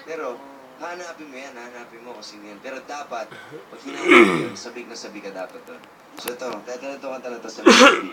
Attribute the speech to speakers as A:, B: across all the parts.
A: Pero, hanapin mo yan, hanapin mo kung sino yan. Pero dapat, pag hinanap mo yun, sabik na sabik ka dapat doon. So ito, ito kanta na to sa melody.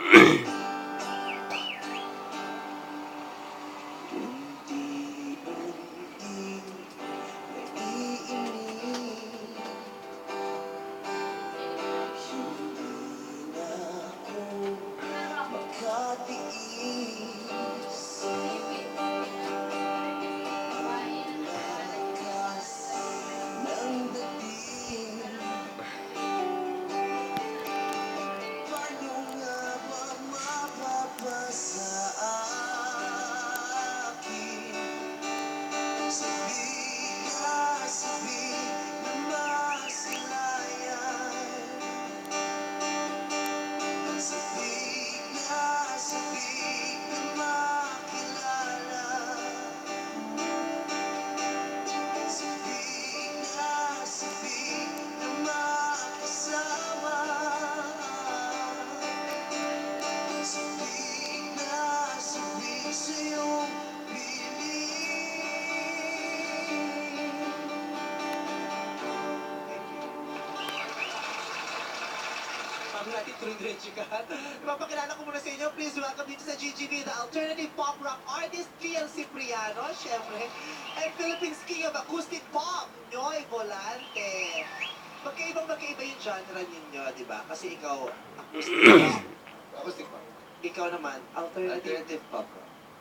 B: Bago natin tuloy-diretso ka. Ipapakilala ko muna sa inyo. Please welcome dito sa GGB, the alternative pop rock artist, Gian Cipriano, syempre, and Philippines King of Acoustic Pop, Noy Volante. Magkaiba yung genre ninyo, di ba? Kasi ikaw, acoustic pop.
A: Acoustic pop.
B: Ikaw naman, alternative
A: Alternative pop.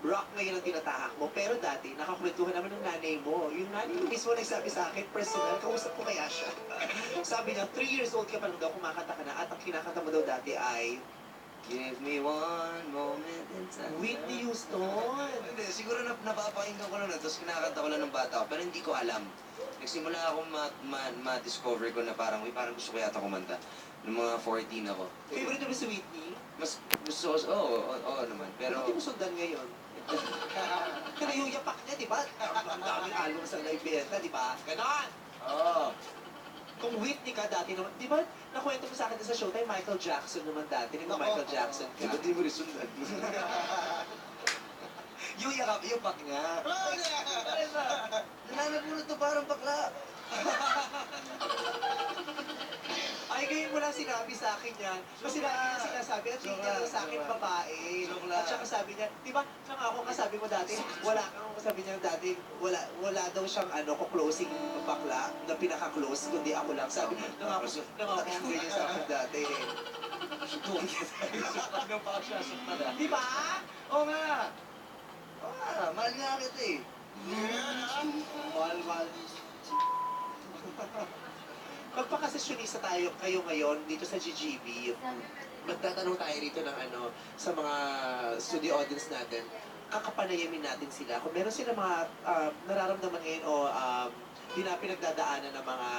B: rock ngayon ang tinatahak mo. Pero dati, nakakwentuhan naman ng nanay mo. Yung nanay mo mismo nagsabi sa akin, personal, kausap ko kaya siya. Sabi niya, 3 years old ka pa lang daw, kumakanta ka na, at ang kinakanta mo daw dati ay
A: Give me one moment in time.
B: Whitney Houston.
A: Hindi, siguro napapakinggan ko lang na, tapos kinakanta ko lang ng bata ko, pero hindi ko alam. Nagsimula akong ma-discover ko na parang, parang gusto ko yata kumanta. Nung mga 14 ako.
B: Favorite mo si Whitney?
A: Mas gusto ko, oo naman. Pero,
B: Hindi mo sundan ngayon. Pero yung yapak niya, di ba? Ang daming album sa live benta, di ba? Ganon!
A: oo.
B: Kung Whitney ka dati naman, di ba, nakwento mo sa akin din sa Showtime, Michael Jackson naman dati. Di ba Michael Jackson ka?
A: Ba't di mo rin sundan? yung yapak nga. Nananagulot to parang bakla.
B: Ay, ngayon mo lang sinabi sa akin yan. Kasi lagi niya sinasabi, at hindi niya sa akin babae.
A: Joke lang.
B: At saka sabi niya, di ba, nangako ka sabi mo dati, wala kang sabi niya dati, wala daw siyang closing bakla na pinaka-close, kundi ako lang. Sabi, nangako ang ganyan sa akin dati. Di ba?
A: Oo nga. Oo nga, mahal nga kita eh.
B: Mahal. Magpakasesyonista kayo ngayon dito sa GGB. Magtatanong tayo rito ng sa mga studio audience natin. Kakapanayamin natin sila. Kung meron sila mga nararamdaman ngayon o pinagdadaanan ng mga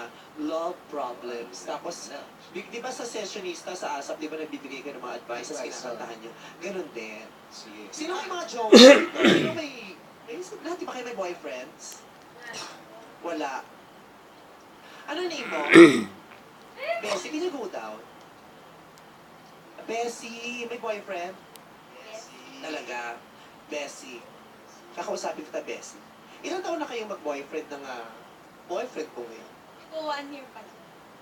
B: love problems. Tapos, di ba sa sessionista sa ASAP, di ba nagbibigay ka ng mga advice sa kinakantahan nyo? Ganon din.
A: Sige.
B: Sino may mga jowa? Sino lahat di ba kayo may boyfriends? Wala. Ano name mo? Bessie, can you go down? Bessie, may boyfriend? Talaga? Bessie. Kakausapin kita, Bessie. Ilang taon na kayong mag-boyfriend ng boyfriend ko ngayon?
C: Ko 1 year pa lang.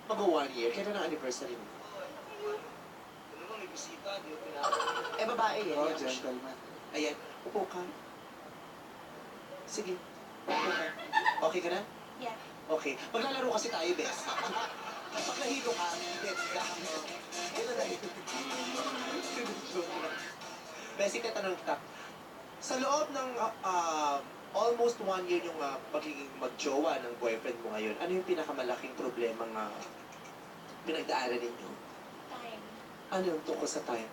B: Mag-1 year. Kailan ang anniversary mo?
A: Ano ba, may bisita? Di ko
B: Babae yan.
A: Oo,
B: Yan.
A: gentleman.
B: Ayan, upo ka. Sige, upo ka. Okay ka na?
C: Yeah.
B: Okay. Maglalaro kasi tayo, Bes. Pag nahilo ka, Bes, ito na yun. Bes, itatanong kita. Sa loob ng almost 1 year yung magiging magjowa ng boyfriend mo ngayon, ano yung pinakamalaking problema nga pinagdaanan ninyo?
C: Time.
B: Ano yung tungkol sa time?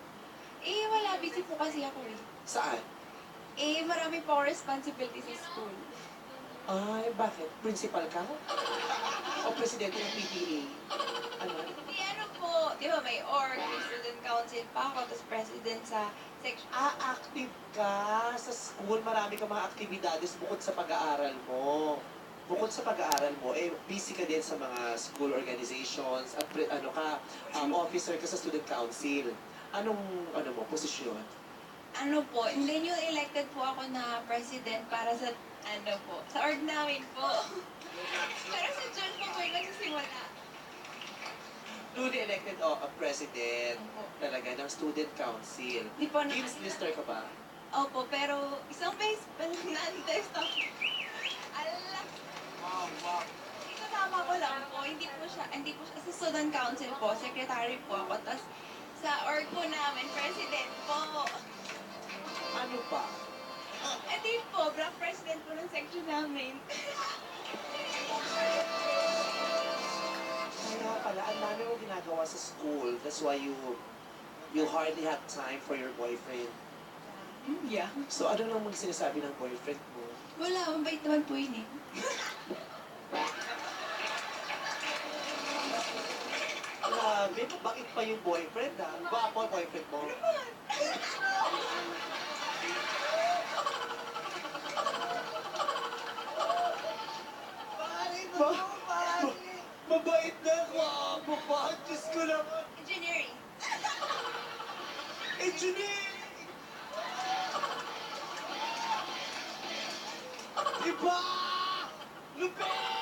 C: Eh, wala. Busy po kasi ako eh.
B: Saan?
C: Eh, marami po akong responsibility sa school.
B: Ay, bakit? Principal ka? O presidente ng PTA? Ano?
C: Hindi, ano po. Di ba may org, may student council pa ako, tapos president sa section.
B: Active ka sa school. Marami ka mga aktibidades bukod sa pag-aaral mo. Bukod sa pag-aaral mo, busy ka din sa mga school organizations at officer ka sa student council. Anong posisyon?
C: Ano po, hindi nyo elected po ako na president para sa Ano po? Sa org namin po. Pero sa June po po yung nagsisimula.
B: Newly elected president
C: Opo.
B: talaga ng student council.
C: Di po na.
B: Games lister ka ba?
C: Opo, pero isang beses pa lang na-test ako. Alam.
B: Wow.
C: Kasama ko lang po, hindi po siya, sa student council po, secretary po ako, tapos sa org po namin, president po.
B: Ano pa?
C: Hindi po, black president po ng section namin.
B: Kaya pala, ang dami mo ginagawa sa school. That's why you hardly have time for your boyfriend.
C: Yeah.
B: So ano lang mong sinasabi ng boyfriend mo?
C: Wala, mabait naman po yun eh.
B: Grabe, bakit pa yung boyfriend ha? Ba ako boyfriend mo? Mabait na ako, pa. Diyos ko naman.
C: Engineering.
B: Engineering! Iba! Lupit!